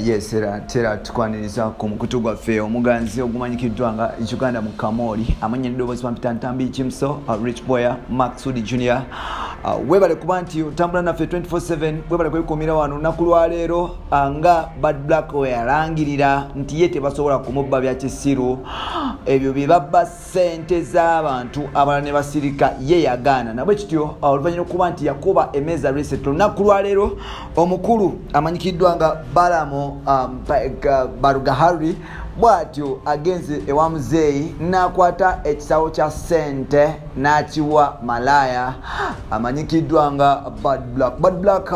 Yes, tera tukwaniriza ku mukutu gwaffe omuganzi ogumanyikiddwa nga Uganda Mukamooli amanya eddoboozi Pampita Ntambi Kimso, Rich Boya, Max Sudi Jr. Webale kuba nti otambula naffe 24/7 webale kwekuumira wano olunaku lwa leero nga Bad Black we yalangirira nti ye tebasobola kumubba bya kisiru ebyo bye babba ssente z'abantu abalala ne basirika ye yagaana nabwe kityo oluvannyuma okuba nti yakuba emmeeza reset olunaku lwa leero omukulu amanyikiddwa nga Balamo Baruga Harry bwatyo agenze ewa muzeeyi n'akwata ekisawo kya ssente n'akiwa malaya amanyikiddwa nga Bad Black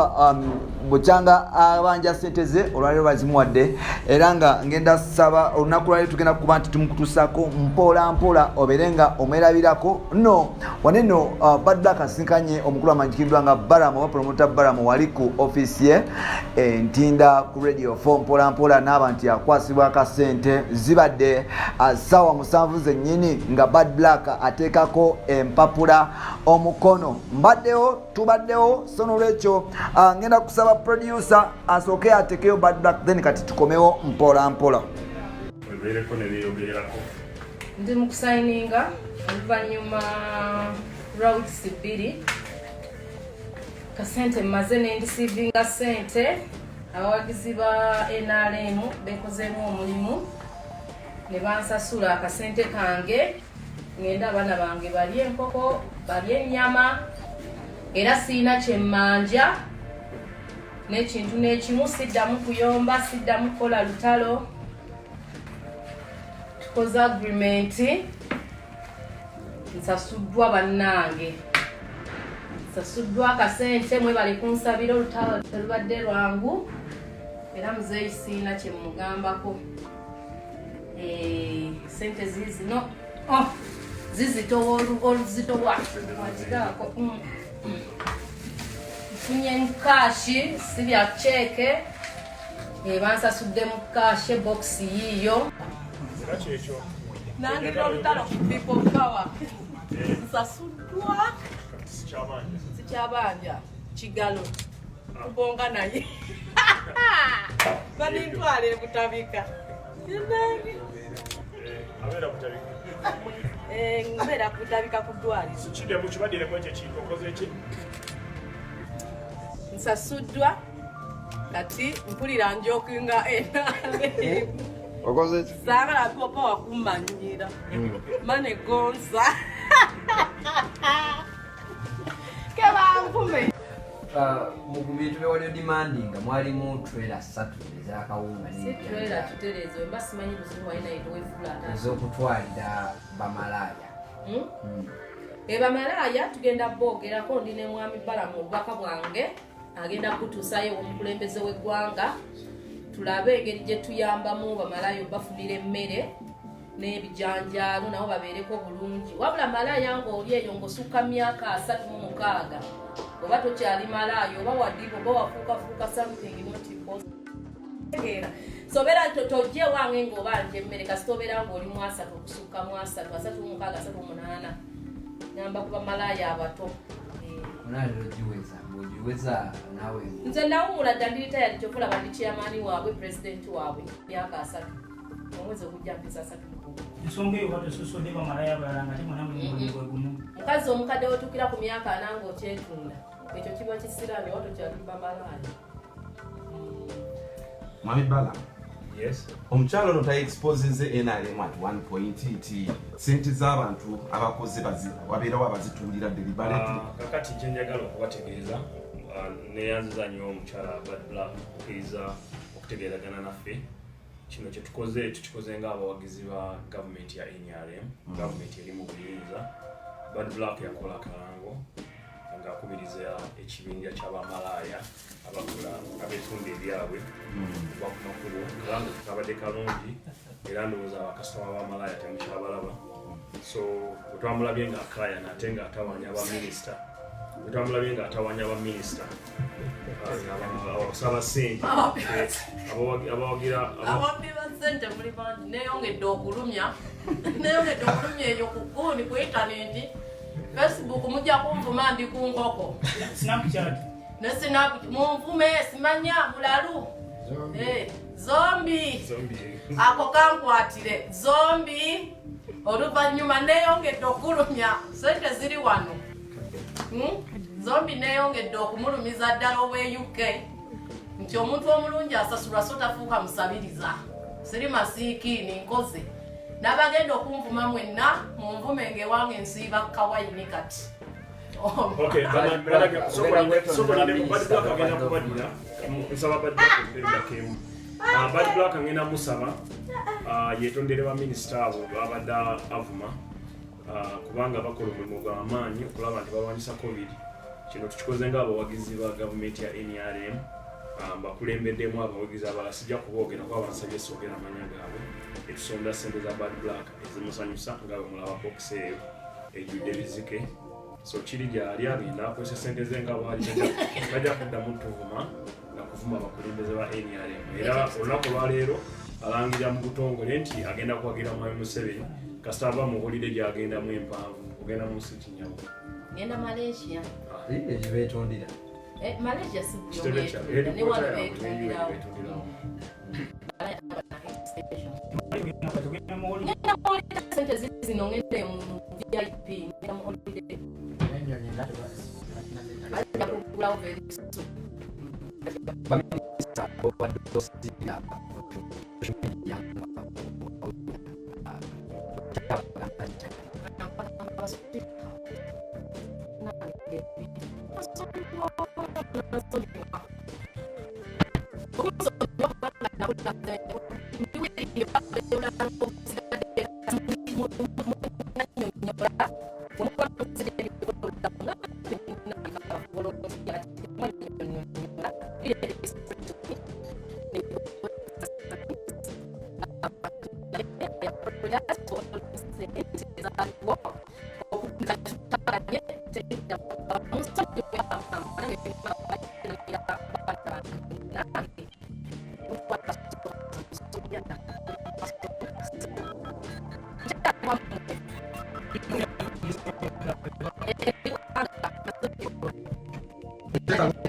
bukyanga abanja ssente ze olwaleero bazimuwadde era nga ngenda saba olunaku lwaleero tugenda kuba nti tumukutuusako mpola mpola obeere nga omwerabirako no waneno Bad Black asinkanye omukulu amanyikiddwa nga Balamo oba promota Balamo wali ku office ye Ntinda ku radio 4 mpola mpola n'abantu yakwasibwa akasente zibadde sawa 7 zennyini nga Bad Black ateekako empapula omukono mbaddewo tubaddewo so n'olwekyo ngenda kusaba producer asooke atekeyo Bad Black then kati tukomewo mpola mpola ndi mu kusayininga oluvannyuma lwa weeks 2 kasente mmaze n'endisiivinga ssente abawagizi ba NRM bekozeemu omulimu ne bansasula akasente kange ngenda abaana bange bali enkoko bali ennyama era siina kyemmanja n'ekintu n'ekimu siddamu kuyomba siddamu kukola lutalo tukoze agreement nsasuddwa bannange nsasuddwa akasente mwe bali kunsabira olutalo telubadde lwangu era muzeeyi siina kyemmugambako sente zizino zizitowa oluzito lwakigako nfunye mu kashi si bya ceeke bansasudde mu kashi boxi yiyo nangirira olutalo ku people power nsasuddwa sikyabanja kigalo kubonga naye banintwala ebutabika mbeera kutabika ku ddwaliro nsasuddwa kati mpulira njokinga saagala papa wakumanyira mane gonza kebankume mu bintu byewali demandinga mwalimu trailer 3 ezakawunga ez'okutwalira bamalaya bamalaya tugenda boogerako ndi ne mwami Balamo obubaka bwange agenda kutuusayo omukulembeze w'eggwanga tulabe engeri gye tuyambamu bamalaya obafunira emmere n'ebijanjaalo nabo babeereko bulungi wabula malaya ng'oli eyo ng'osukka myaka 36 oba tokyali malaya oba wadiba oba wafuukafuuka something not impossible sobera tojje wange ng'obanja emmere kasi tobeera ng'oli mu 3 okusukka mu 3 36 38 namba ku bamalaya abato nze nawumula dda ndi ritayadi kyokulaba ndi chairman waabwe president waabwe myaka 3 omwezi ogujja mpisa 3 ensonga eyo batosusodde bamalaya abalala nga temwana mulimu gumu mukazi omukadde wotukira ku myaka 4 ng'okyetunda ekyo kiba kisiraani oba tokyali bamalaya Mami Balamo. Yes. Omukyalo ono taexposinze NRM at one point nti sente z'abantu abakoze wabeerawo abazituulira deliberately. Kakati kye njagala okubategeeza neyanziza nnyo omukyala Bad Black okukkiriza okutegeeragana naffe kino kye tukikoze ng'abawagizi ba gavumenti ya NRM gavumenti eri mu buyinza Bad Black yakola akalango ng'akubiriza ekibinja ky'abamalaya abakola abeetunda ebyabwe okuva ku makulu kalango kabadde kalungi era ndowooza abakasitoma b'amalaya temukyabalaba so wetwamulabye ng'akaaya nate ng'atawanya abaminisita abasaba ssente abawagira ssente muli bangi neyongedde okulumya eyo ku guuni ku intaneti Facebook mujja kunvuma ndi ku nkoko Snapchat ne Snapchat munvume simanya mulalu Zombi. Ako kankwatire. Zombi. Oluvannyuma neeyongedde okulumya sente ziri wano. Zombi neeyongedde okumulumiza ddala ow'e UK nti omuntu omulungi asasulwa so tafuuka musabiriza. Siri masiikiini nkoze. N'abagenda okunvuma mwenna munvume ng'ewange nsiiba kawayini kati. Okay, Bad Black ngena musaba yetondere ba minister abo abadde avuma kubanga bakola omulimu gw'amaanyi okulaba nti balwanyisa COVID. Kino tukikoze ng'abawagizi ba gavumenti ya NRM bakulembeddemu abawagizi abalala sijja kuboogera kuba bansabye soogera amanya gaabwe etusonda ssente za Bad Black ezimusanyusa nga bwe mulaba box eyo ejjudde bizike. So kiri gyali agenda akozesa ssente ze nga bwali bajja kuddamu tuvuma na kuvuma abakulembeze ba NRM. Era olunaku lwaleero alangira mu butongole nti agenda kuwagira Mwami Museveni kasita ava mu holiday gy'agendamu empanvu kugenda mu nsi kinyamu. Genda Malaysia. Ebyo beetondera. Malaysia si byo ne wano beetonderawo. Ngenda mu holiday ssente zino ngende mu VIP ngenda mu holiday. Bajja kugulawo very soon. Baminisa obadde osira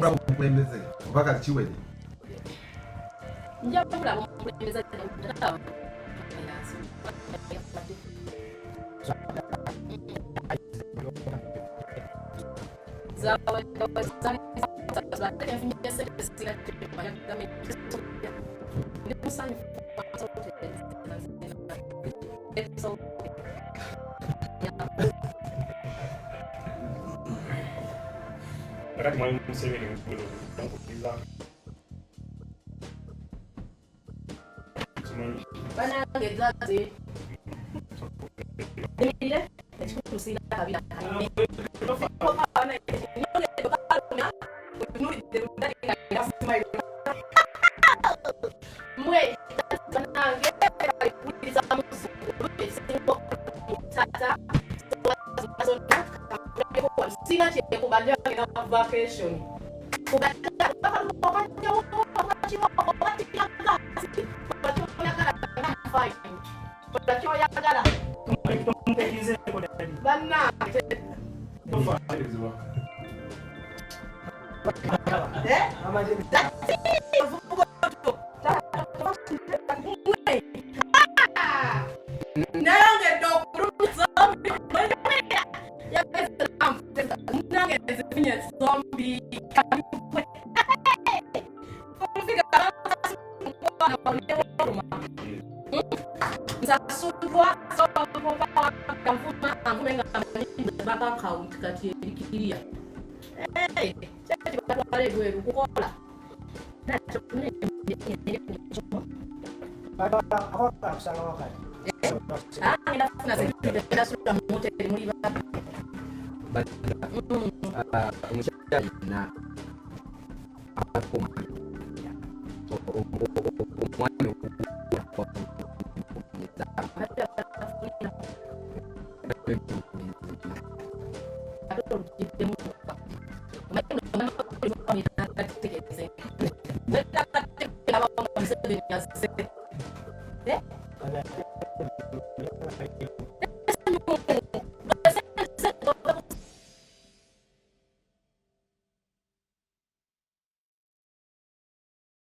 omukulembeze oba kiwede nja kulaba omukulembeze Wakati Mwalimu Museveni kukuliza banange zaze ile ekikulu sina kabira kanene mwe banange kukuliza muzulu esingo tata sina kyekubanja ngena vacation kubanja Asasuddwa kati erikiria batwale bweru kukola